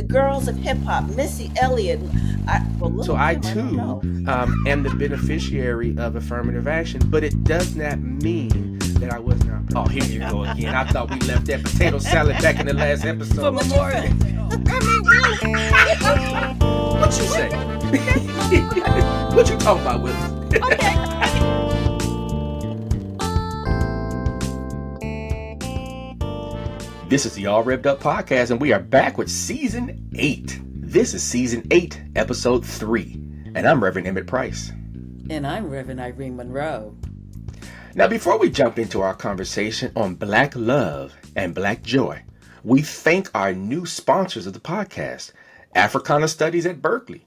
the girls of hip hop, Missy Elliott. So I too am the beneficiary of affirmative action, but it does not mean that I was not. Oh, here you go again. I thought we left that potato salad back in the last episode. For Memorial. What you say? What you talking about, Willis? This is the All Rev'd Up podcast, and we are back with season 8. This is season 8, episode 3, and I'm Reverend Emmett Price. And I'm Reverend Irene Monroe. Now, before we jump into our conversation on Black love and Black joy, we thank our new sponsors of the podcast, Africana Studies at Berkeley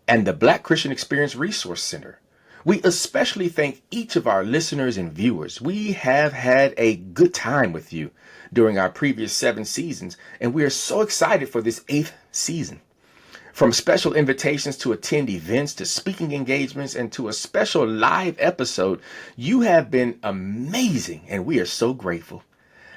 and the Black Christian Experience Resource Center. We especially thank each of our listeners and viewers. We have had a good time with you during our previous 7 seasons, and we are so excited for this 8th season. From special invitations to attend events, to speaking engagements, and to a special live episode, you have been amazing, and we are so grateful.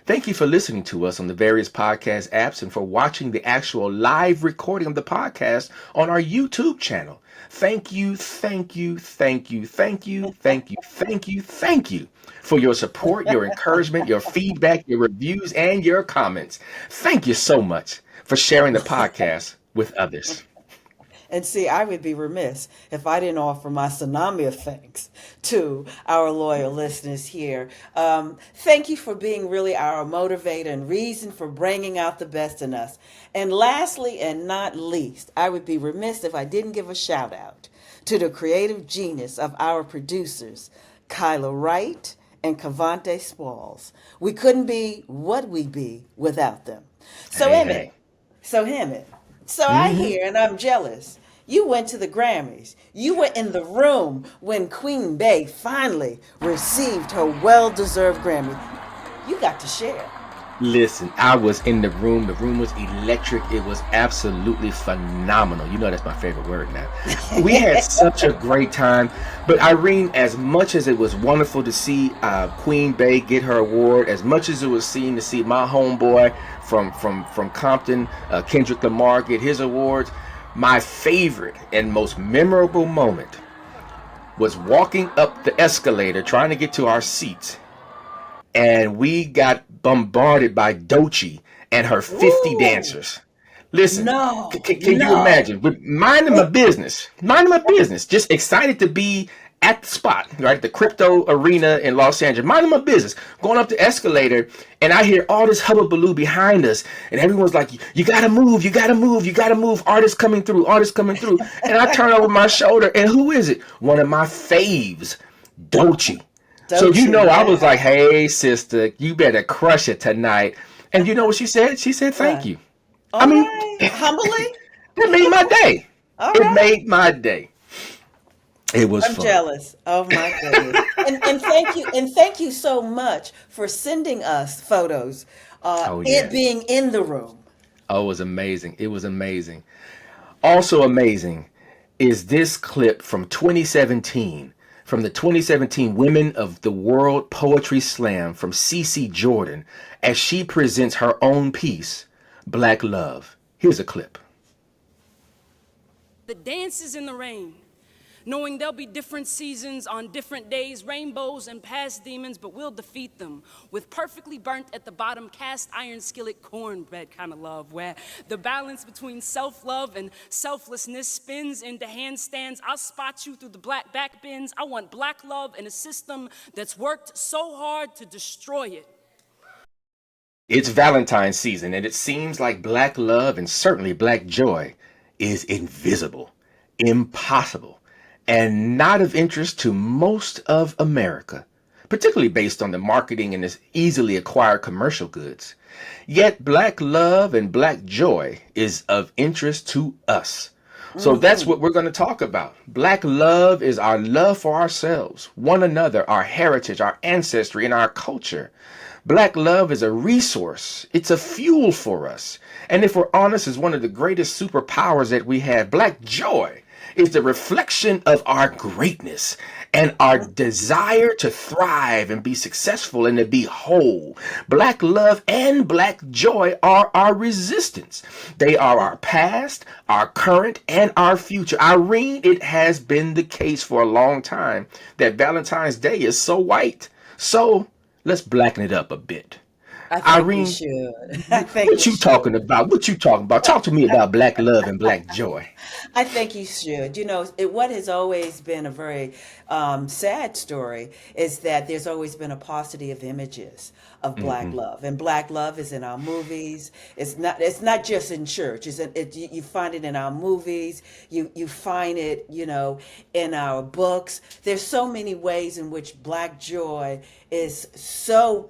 Thank you for listening to us on the various podcast apps and for watching the actual live recording of the podcast on our YouTube channel. Thank you, thank you, thank you, thank you, thank you, thank you, thank you for your support, your encouragement, your feedback, your reviews, and your comments. Thank you so much for sharing the podcast with others. And see, I would be remiss if I didn't offer my tsunami of thanks to our loyal listeners here. Thank you for being really our motivator and reason for bringing out the best in us. And lastly, and not least, I would be remiss if I didn't give a shout out to the creative genius of our producers, Kyla Wright and Cavante Spalls. We couldn't be what we be without them. So Hey. Emmett, I hear, and I'm jealous, you went to the Grammys. You were in the room when Queen Bey finally received her well-deserved Grammy. You got to share. Listen, I was in the room. The room was electric. It was absolutely phenomenal. You know that's my favorite word now. We had such a great time. But Irene, as much as it was wonderful to see Queen Bey get her award, as much as it was to see my homeboy from Compton, Kendrick Lamar, get his awards, my favorite and most memorable moment was walking up the escalator trying to get to our seats. And we got bombarded by Doechii and her 50 dancers. Listen, can you imagine? Minding my business, just excited to be at the spot, right? The crypto arena in Los Angeles, minding my business, going up the escalator, and I hear all this hubbubaloo behind us, and everyone's like, you gotta move, you gotta move, you gotta move, artists coming through. And I turn over my shoulder, and who is it? One of my faves, Doechii. So I was like, hey, sister, you better crush it tonight. And you know what she said? She said, thank you. Humbly? It made my day. Made my day. It was fun. I'm jealous. Oh my goodness. and thank you so much for sending us photos. It being in the room. Oh, it was amazing. It was amazing. Also amazing is this clip from 2017. From the 2017 Women of the World Poetry Slam from CeCe Jordan as she presents her own piece, Black Love. Here's a clip. The dances in the rain, knowing there'll be different seasons on different days, rainbows and past demons, but we'll defeat them with perfectly burnt at the bottom cast iron skillet cornbread kind of love, where the balance between self-love and selflessness spins into handstands. I'll spot you through the black back bins. I want black love in a system that's worked so hard to destroy it. It's Valentine season, and it seems like black love and certainly black joy is invisible, impossible, and not of interest to most of America, particularly based on the marketing and its easily acquired commercial goods. Yet black love and black joy is of interest to us. So that's what we're going to talk about. Black love is our love for ourselves, one another, our heritage, our ancestry, and our culture. Black love is a resource. It's a fuel for us. And if we're honest, is one of the greatest superpowers that we have. Black joy is the reflection of our greatness and our desire to thrive and be successful and to be whole. Black love and black joy are our resistance. They are our past, our current, and our future. Irene, it has been the case for a long time that Valentine's Day is so white. So let's blacken it up a bit. I think we Irene, should. I think what we you talking should. about? What you talking about? Talk to me about black love and black joy. I think you should. What has always been a very sad story is that there's always been a paucity of images of black love, and black love is in our movies. It's not just in church. You find it in our movies. You find it, in our books. There's so many ways in which black joy is so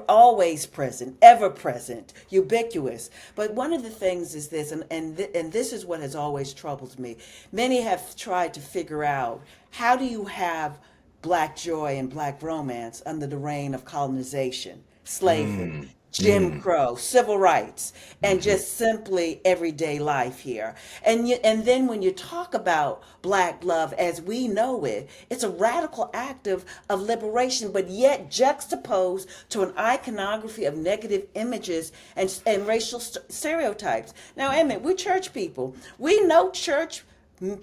always present, ever present, ubiquitous. But one of the things is this, and this is what has always troubled me. Many have tried to figure out, how do you have black joy and black romance under the reign of colonization, slavery, Jim Crow, civil rights, and just simply everyday life here. And then when you talk about black love as we know it, it's a radical act of liberation, but yet juxtaposed to an iconography of negative images and racial stereotypes. Now, Emmett, we're church people. We know church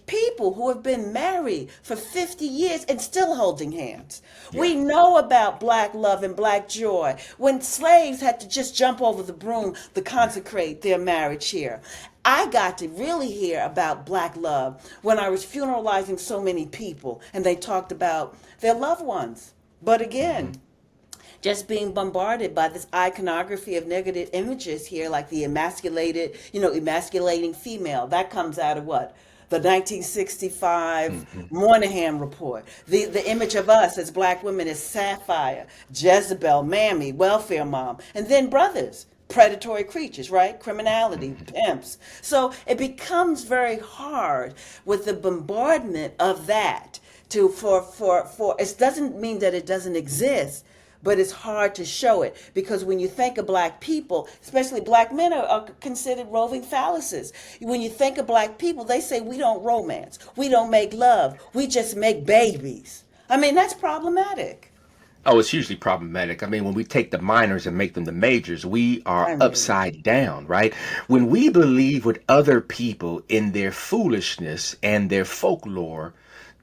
people who have been married for 50 years and still holding hands. Yeah. We know about black love and black joy when slaves had to just jump over the broom to consecrate their marriage here. I got to really hear about black love when I was funeralizing so many people and they talked about their loved ones. But again, just being bombarded by this iconography of negative images here, like the emasculating female. That comes out of what? The 1965 Moynihan Report. The image of us as black women is Sapphire, Jezebel, Mammy, welfare mom, and then brothers, predatory creatures, right? Criminality, pimps. So it becomes very hard with the bombardment of that for it doesn't mean that it doesn't exist, but it's hard to show it because when you think of black people, especially black men are considered roving phalluses. When you think of black people, they say we don't romance, we don't make love, we just make babies. I mean, that's problematic. Oh, it's hugely problematic. I mean, when we take the minors and make them the majors, we are upside down, right? When we believe what other people in their foolishness and their folklore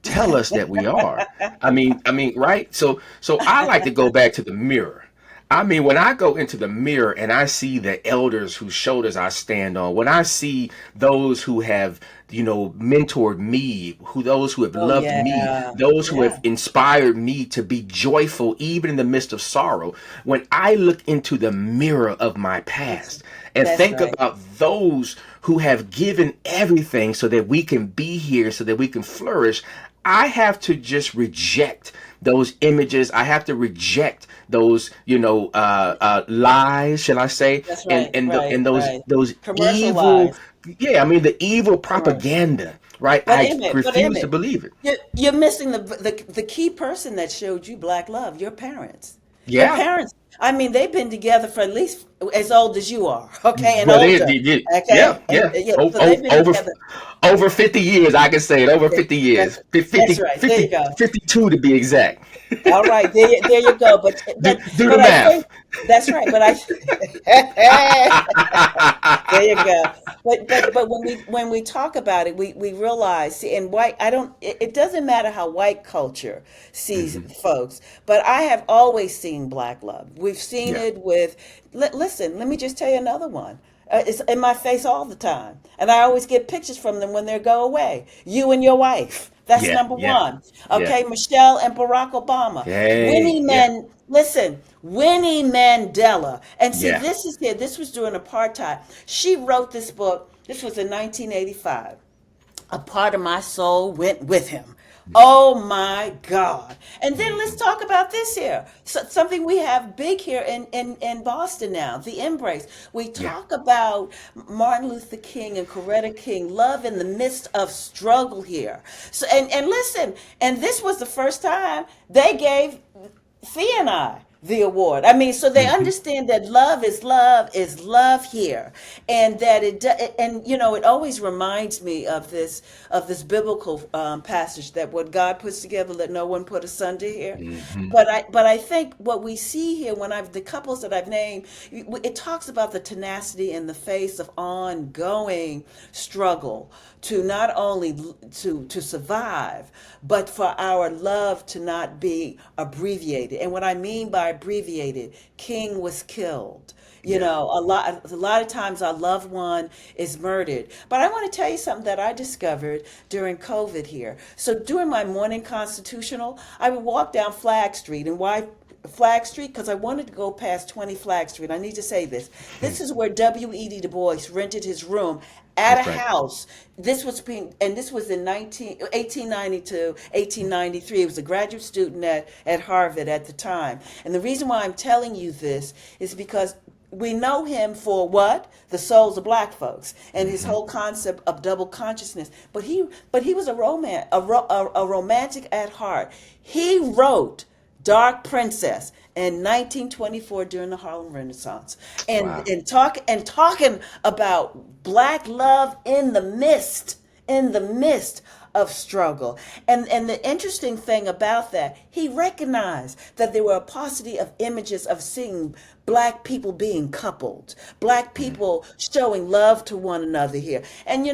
tell us that we are. I mean, right? So I like to go back to the mirror. I mean, when I go into the mirror and I see the elders whose shoulders I stand on, when I see those who have, mentored me, those who have loved me, those who have inspired me to be joyful even in the midst of sorrow, when I look into the mirror of my past and think about those who have given everything so that we can be here, so that we can flourish, I have to just reject those images. I have to reject those, lies, shall I say, That's right, and those commercial evil, lies. yeah, I mean the evil propaganda, right? But I Emmett, refuse to believe it. you're missing the key person that showed you black love. Your parents. Your Yeah. parents. I mean, they've been together for at least as old as you are, okay, and Well, older, yeah, okay. yeah. So they've been Over together. over 50 years, I can say it. Over 50 years. That's, 50, that's right. There you go. 52 to be exact. All right, there you go. But Do, but do the but I think math. that's right. But I there you go. But when we talk about it, we realize, see, and white. It doesn't matter how white culture sees folks, but I have always seen black love. We've seen Yeah. it with. Listen, let me just tell you another one. It's in my face all the time, and I always get pictures from them when they go away. You and your wife. That's Yeah, number yeah, one. yeah. Okay, Michelle and Barack Obama. Hey, Winnie yeah, Man, listen, Winnie Mandela. And see, yeah. this is here. This was during apartheid. She wrote this book. This was in 1985. A part of my soul went with him. Oh my God. And then let's talk about this here. Something we have big here in Boston now, the Embrace. We Yeah. talk about Martin Luther King and Coretta King, love in the midst of struggle here. And listen, and this was the first time they gave Thea and I the award. I mean, so they understand that love is love here, and that and it always reminds me of this biblical passage that what God puts together, let no one put asunder here. Hmm. But I think what we see here when the couples that I've named, it talks about the tenacity in the face of ongoing struggle to not only to survive, but for our love to not be abbreviated. And what I mean by abbreviated, King was killed. Yeah. A lot of times our loved one is murdered. But I want to tell you something that I discovered during COVID here. So during my morning constitutional, I would walk down Flag Street. And why Flag Street? Because I wanted to go past 20 Flag Street. I need to say this. This is where W.E.D. Du Bois rented his room at a That's right. house. This was in 1892, 1893. He was a graduate student at Harvard at the time. And the reason why I'm telling you this is because we know him for what? The souls of black folks and his Hmm. whole concept of double consciousness. But he was a romantic at heart. He wrote Dark Princess in 1924 during the Harlem Renaissance, and Wow. talking about black love in the midst of struggle. And the interesting thing about that, he recognized that there were a paucity of images of seeing black people being coupled, black people showing love to one another here. And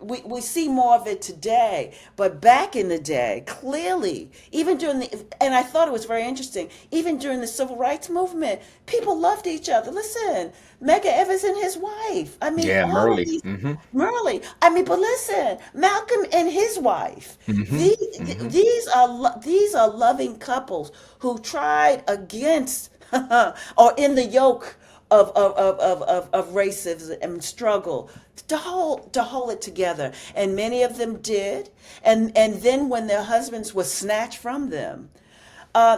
we see more of it today, but back in the day, clearly, and I thought it was very interesting, even during the civil rights movement, people loved each other. Listen, Medgar Evers and his wife. I mean, Yeah, all of Merle. these, Hmm. Merle. I mean, but listen, Malcolm and his wife. Hmm. These, Hmm. these are loving couples who tried against or in the yoke of racism and struggle to hold it together, and many of them did, and then when their husbands were snatched from them,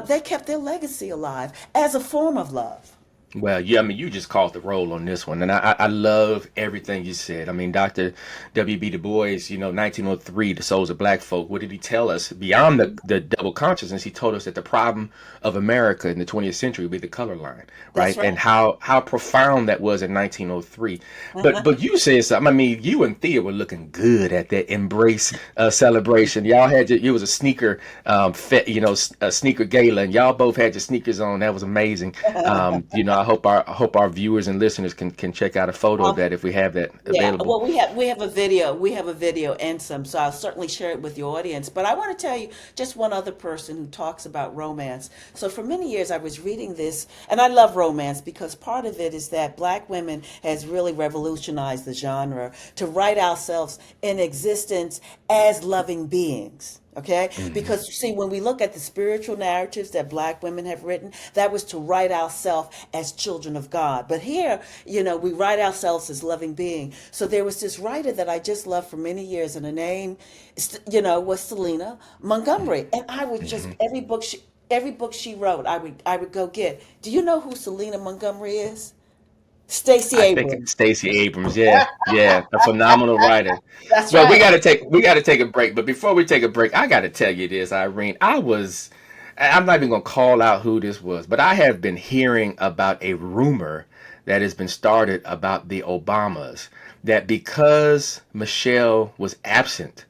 they kept their legacy alive as a form of love. Well, yeah, I mean, you just called the roll on this one, and I love everything you said. I mean, Dr. W.B. Du Bois, 1903, The Souls of Black Folk, what did he tell us? Beyond the double consciousness, he told us that the problem of America in the 20th century would be the color line, That's right? right. And how profound that was in 1903. But you said something. I mean, you and Thea were looking good at that embrace celebration. Y'all had it was a sneaker, a sneaker gala, and y'all both had your sneakers on. That was amazing. I hope our viewers and listeners can check out a photo of that if we have that Yeah, available. well, we have a video. We have a video and some, so I'll certainly share it with your audience. But I want to tell you just one other person who talks about romance. So for many years, I was reading this, and I love romance because part of it is that black women has really revolutionized the genre to write ourselves in existence as loving beings. Okay? Hmm. Because see, when we look at the spiritual narratives that black women have written, that was to write ourselves as children of God. But here, we write ourselves as loving beings. So there was this writer that I just loved for many years, and her name, was Selena Montgomery. And I would just Hmm. every book she wrote, I would go get. Do you know who Selena Montgomery is? Stacey I think Abrams. it's Stacey Abrams. Yeah, yeah, a phenomenal writer. That's Well, we right. got to take a break. But before we take a break, I got to tell you this, Irene. I'm not even gonna call out who this was, but I have been hearing about a rumor that has been started about the Obamas, that because Michelle was absent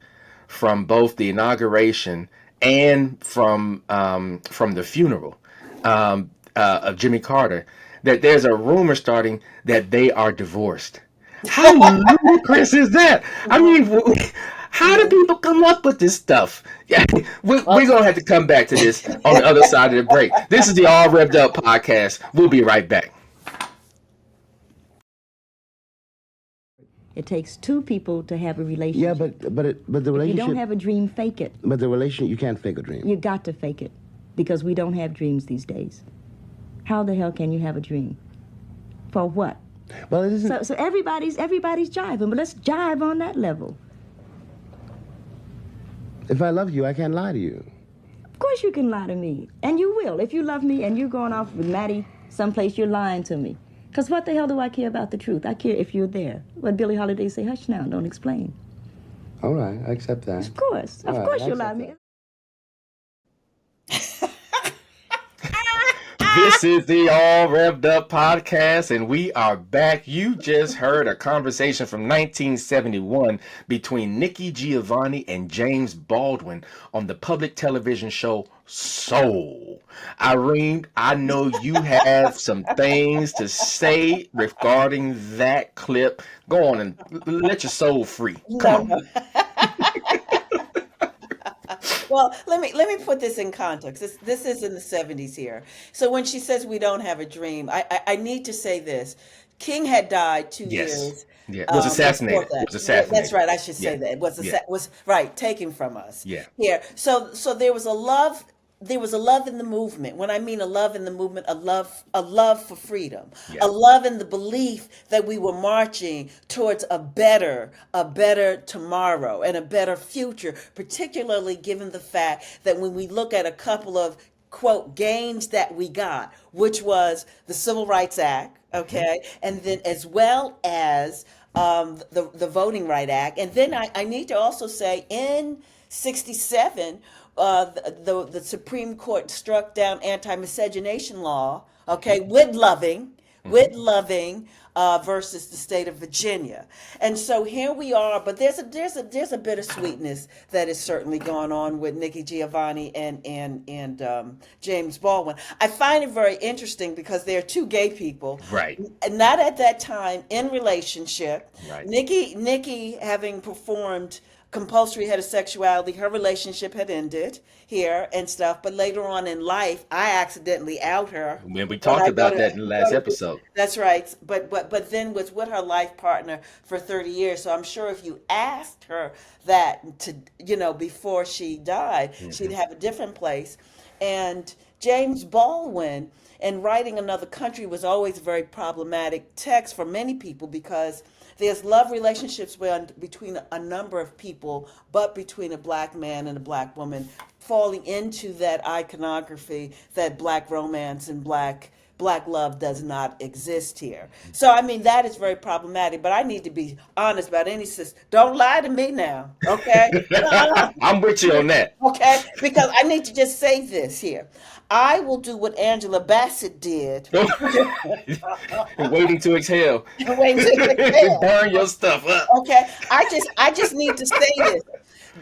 from both the inauguration and from the funeral of Jimmy Carter, that there's a rumor starting that they are divorced. How ludicrous is that? I mean, how do people come up with this stuff? Yeah, we're Well, going to have to come back to this on the other side of the break. This is the All Rev'd Up podcast. We'll be right back. It takes two people to have a relationship. Yeah, but the If you relationship. don't have a dream, fake it. But the relationship, you can't fake a dream. You got to fake it because we don't have dreams these days. How the hell can you have a dream? For what? Well, it isn't. So everybody's jiving, but let's jive on that level. If I love you, I can't lie to you. Of course you can lie to me, and you will. If you love me and you're going off with Maddie someplace, you're lying to me. Because what the hell do I care about the truth? I care if you're there. What Billie Holiday say, hush now, don't explain. All right, I accept that. Of course. All Of right, course I you'll lie to accept me. This is the All Rev'd Up podcast, and we are back. You just heard a conversation from 1971 between Nikki Giovanni and James Baldwin on the public television show Soul. Irene, I know you have some things to say regarding that clip. Go on and let your soul free. Come on. Well, let me put this in context. This is in the 70s here. So when she says we don't have a dream, I need to say this. King had died 2 Yes. years. Yeah. Was assassinated. Before that. Was assassinated. That's right. I should say that. It was Yeah. was right, taken from us. Yeah. Here. So there was a love in the movement. When I mean a love in the movement, a love for freedom, Yeah. a love in the belief that we were marching towards a better tomorrow and a better future, particularly given the fact that when we look at a couple of quote gains that we got, which was the Civil Rights Act, okay, and then as well as the Voting Right Act, and then I need to also say in '67. The Supreme Court struck down anti-miscegenation law, okay, with Loving versus the state of Virginia, and so here we are. But there's a bittersweetness that is certainly going on with Nikki Giovanni and James Baldwin. I find it very interesting because they're two gay people, Right. not at that time in relationship. Right. Nikki having performed compulsory heterosexuality, her relationship had ended here and stuff, but later on in life I accidentally out her When we talked about that in the last episode. That's right, but then was with her life partner for 30 years. So I'm sure if you asked her that before she died, she'd have a different place. And James Baldwin and Writing Another Country was always a very problematic text for many people because there's love relationships between a number of people, but between a black man and a black woman falling into that iconography that black romance and black love does not exist here. So, I mean, that is very problematic, but I need to be honest about any sister. Don't lie to me now, okay? I'm with you on that. Okay? Because I need to just say this here. I will do what Angela Bassett did. Waiting to exhale. Waiting to exhale. Burn your stuff up. Okay? I just need to say this.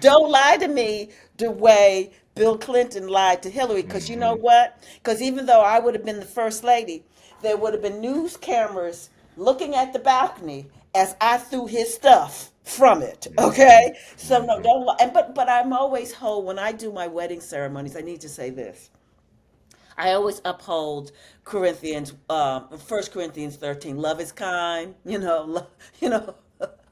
Don't lie to me the way Bill Clinton lied to Hillary, because you know what? Because even though I would have been the first lady, there would have been news cameras looking at the balcony as I threw his stuff from it. Okay? So no, don't lie. But I'm always whole when I do my wedding ceremonies. I need to say this. I always uphold Corinthians, 1 Corinthians 13. Love is kind,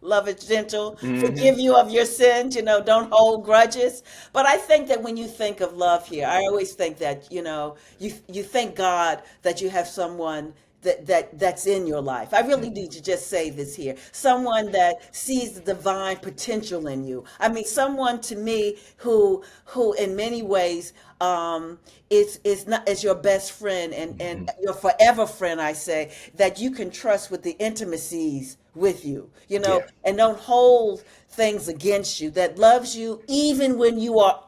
love is gentle, forgive you of your sins, don't hold grudges. But I think that when you think of love here, I always think that, you thank God that you have someone that's in your life. I really need to just say this here. Someone that sees the divine potential in you. I mean, someone to me who in many ways is your best friend and your forever friend, I say, that you can trust with the intimacies with you, and don't hold things against you, that loves you even when you are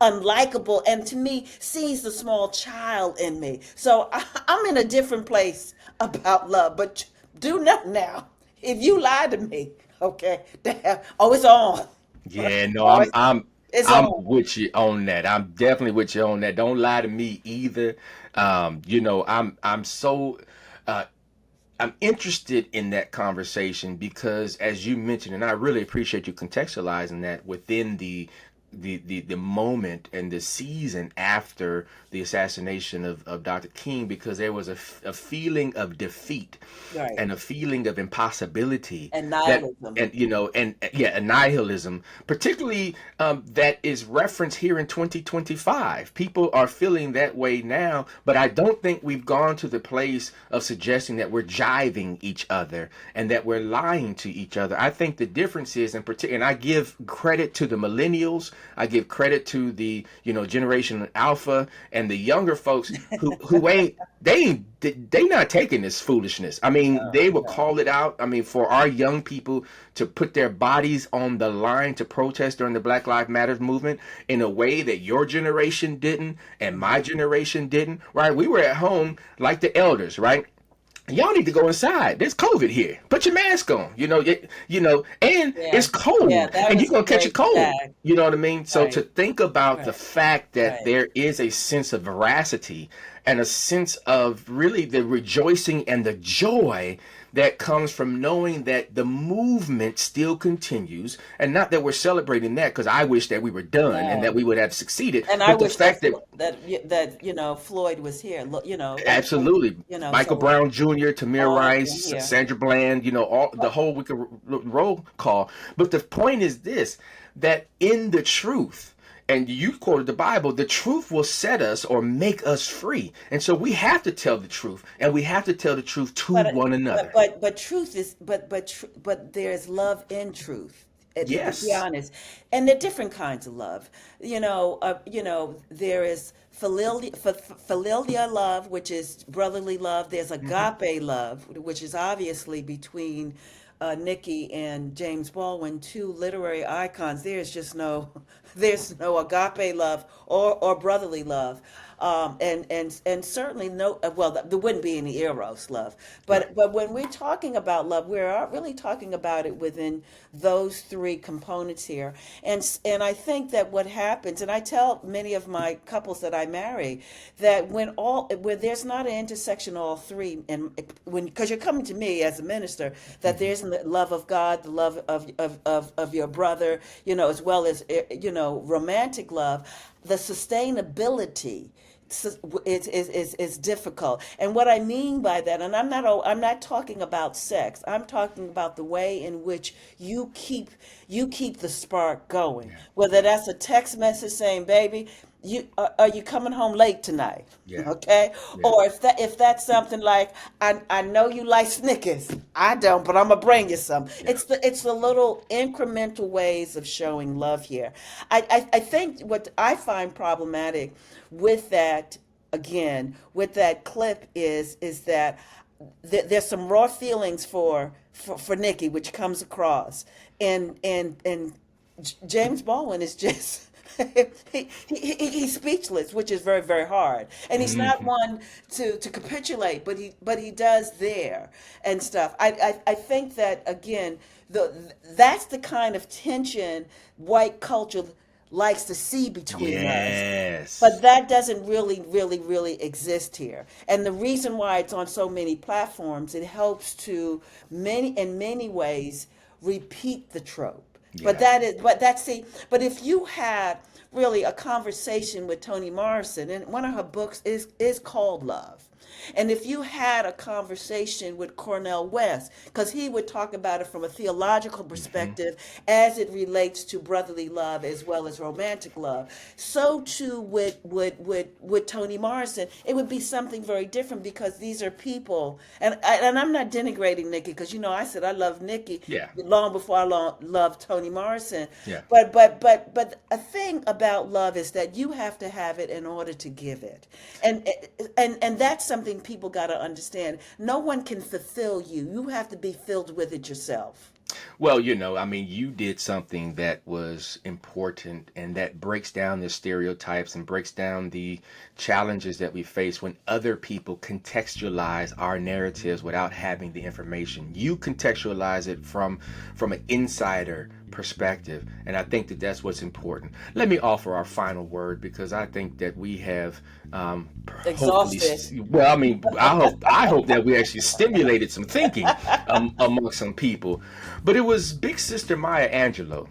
unlikable, and to me sees the small child in me. So I'm in a different place about love. But do not now. If you lie to me, okay, it's on. Yeah, no, I'm with you on that. I'm definitely with you on that. Don't lie to me either. I'm interested in that conversation because, as you mentioned, and I really appreciate you contextualizing that within the moment and the season after the assassination of Dr. King, because there was a feeling of defeat, right, and a feeling of impossibility and nihilism, and nihilism, particularly that is referenced here in 2025. People are feeling that way now, but I don't think we've gone to the place of suggesting that we're jiving each other and that we're lying to each other. I think the difference is, and I give credit to the millennials I give credit to the, Generation Alpha and the younger folks who they not taking this foolishness. I mean, they will call it out. I mean, for our young people to put their bodies on the line to protest during the Black Lives Matter movement in a way that your generation didn't and my generation didn't, right? We were at home like the elders, right? Y'all need to go inside. There's COVID here. Put your mask on. And it's cold, and you're gonna catch a cold. Fact. You know what I mean? So Right. to think about the fact that Right. there is a sense of veracity and a sense of really the rejoicing and the joy that comes from knowing that the movement still continues, and not that we're celebrating that, because I wish that we were done and that we would have succeeded. And but I the wish fact that Floyd was here. Absolutely. Michael so Brown Jr., Tamir all of Rice, them here. Sandra Bland, all the whole we could roll call. But the point is this, that in the truth, and you quoted the Bible, the truth will set us or make us free. And so we have to tell the truth, and we have to tell the truth to one another. But truth is but there's love in truth. Yes. To be honest, and there are different kinds of love. There is filial love, which is brotherly love. There's agape love, which is obviously between Nikki and James Baldwin, two literary icons. There's no agape love or brotherly love, and certainly there wouldn't be any eros love. But when we're talking about love, we're really talking about it within those three components here. And I think that what happens, and I tell many of my couples that I marry, that when there's not an intersection of all three, and because you're coming to me as a minister, that there's the love of God, the love of your brother, as well as romantic love, the sustainability is difficult. And what I mean by that, and I'm not talking about sex. I'm talking about the way in which you keep the spark going. Whether that's a text message saying, "Baby, are you coming home late tonight?" Yeah. Okay. Yeah. Or if that's something like, I know you like Snickers. I don't, but I'm gonna bring you some. Yeah. It's the little incremental ways of showing love here. I think what I find problematic with that, again, with that clip is that there's some raw feelings for Nikki, which comes across, and James Baldwin is just he's speechless, which is very, very hard, and he's not one to capitulate, but he does there and stuff. I think that, again, that's the kind of tension white culture likes to see between us. But that doesn't really exist here. And the reason why it's on so many platforms, it helps to in many ways repeat the trope. Yeah. But if you had really a conversation with Toni Morrison, and one of her books is called Love. And if you had a conversation with Cornel West, because he would talk about it from a theological perspective as it relates to brotherly love as well as romantic love, so too with Toni Morrison, it would be something very different, because these are people, and I'm not denigrating Nikki, because I said I love Nikki long before I loved Toni Morrison. Yeah. But a thing about love is that you have to have it in order to give it, and that's something people got to understand. No one can fulfill you. You have to be filled with it yourself. Well, you did something that was important, and that breaks down the stereotypes and breaks down the challenges that we face when other people contextualize our narratives without having the information. You contextualize it from an insider perspective, and I think that that's what's important. Let me offer our final word, because I think that we have exhausted. Well, I hope that we actually stimulated some thinking among some people. But it was Big Sister Maya Angelou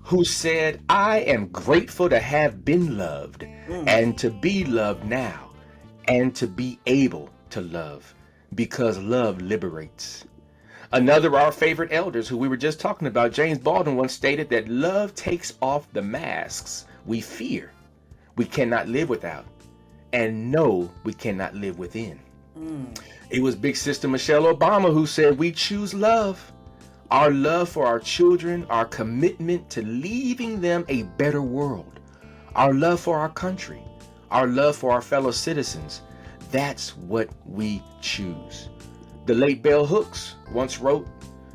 who said, "I am grateful to have been loved and to be loved now and to be able to love, because love liberates." Another of our favorite elders, who we were just talking about, James Baldwin, once stated that love takes off the masks we fear we cannot live without, and know we cannot live within. It was Big Sister Michelle Obama who said, "We choose love our love for our children, our commitment to leaving them a better world, our love for our country, our love for our fellow citizens. That's what we choose. The late Bell Hooks once wrote,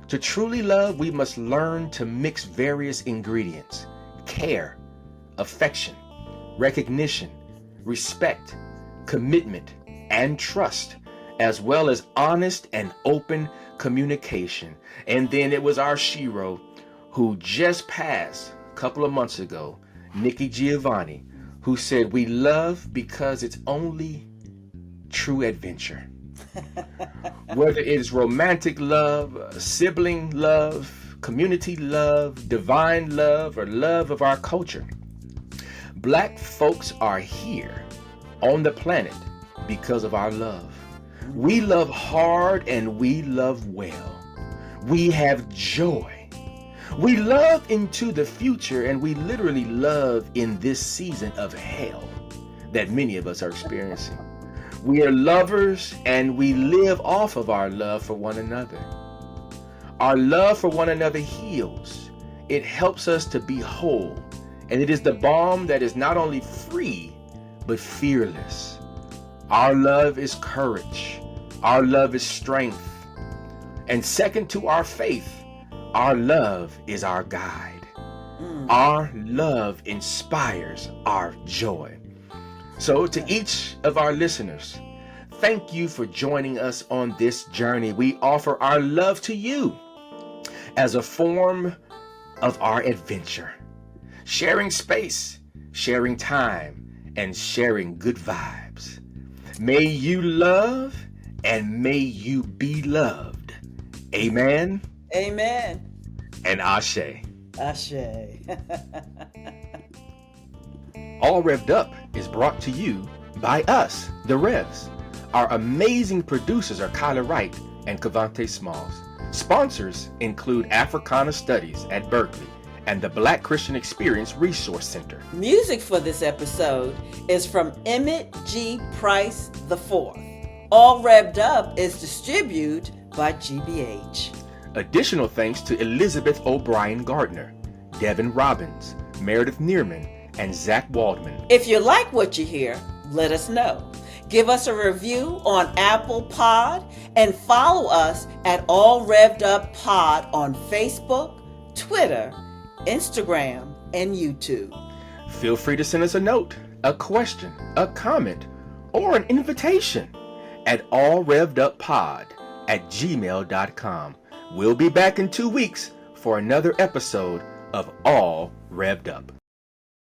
"To truly love, we must learn to mix various ingredients: care, affection, recognition, respect, commitment, and trust, as well as honest and open communication." And then it was our shero who just passed a couple of months ago, Nikki Giovanni, who said, "We love because it's only true adventure." Whether it's romantic love, sibling love, community love, divine love, or love of our culture, Black folks are here on the planet because of our love. We love hard and we love well. We have joy. We love into the future, and we literally love in this season of hell that many of us are experiencing. We are lovers, and we live off of our love for one another. Our love for one another heals. It helps us to be whole. And it is the balm that is not only free, but fearless. Our love is courage. Our love is strength. And second to our faith, our love is our guide. Our love inspires our joy. So to each of our listeners, thank you for joining us on this journey. We offer our love to you as a form of our adventure, sharing space, sharing time, and sharing good vibes. May you love and may you be loved. Amen. Amen. And Ashe. Ashe. All Rev'd Up is brought to you by us, the Revs. Our amazing producers are Kyla Wright and Cavante Smalls. Sponsors include Africana Studies at Berkeley and the Black Christian Experience Resource Center. Music for this episode is from Emmett G. Price IV. All Rev'd Up is distributed by GBH. Additional thanks to Elizabeth O'Brien Gardner, Devin Robbins, Meredith Neerman, and Zach Waldman. If you like what you hear, let us know. Give us a review on Apple Pod and follow us at All Rev'd Up Pod on Facebook, Twitter, Instagram, and YouTube. Feel free to send us a note, a question, a comment, or an invitation at allrevduppod@gmail.com. We'll be back in 2 weeks for another episode of All Rev'd Up.